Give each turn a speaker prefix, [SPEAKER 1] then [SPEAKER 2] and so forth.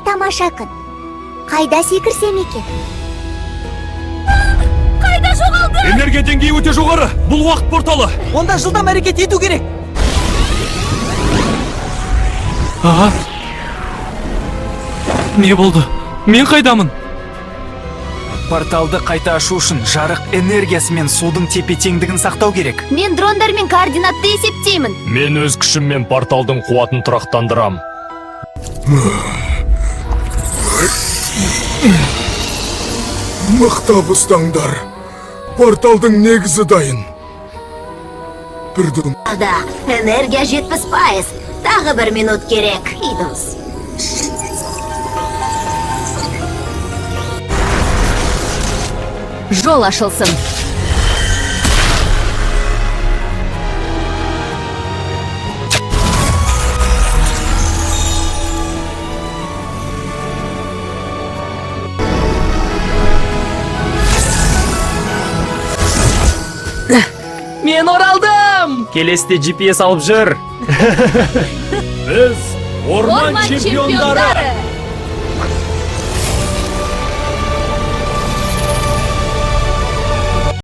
[SPEAKER 1] тамашакын. Кайда секирсем экен?
[SPEAKER 2] Кайда жоғалды?
[SPEAKER 3] Энергия деңгейі өте жоғары. Бұл уақыт порталы.
[SPEAKER 4] Онда жылдам әрекет ету керек.
[SPEAKER 3] Аға. Не болды? Мен қайдамын?
[SPEAKER 4] Порталды қайта ашу үшін жарық энергиясы мен судың тепе-теңдігін сақтау керек.
[SPEAKER 2] Мен дрондармен координатты есептеймін.
[SPEAKER 3] Мен өз күшіммен порталдың қуатын тұрақтандырам.
[SPEAKER 5] Мықтап ұстаңдар. Порталдың негізі дайын. Бірдің.
[SPEAKER 2] Да, энергия 70%. Тағы 1 минут керек, идіңіз. Жол ашылсын.
[SPEAKER 4] Мен оралдым!
[SPEAKER 3] Келесте GPS алып жүр. Біз орман чемпиондары.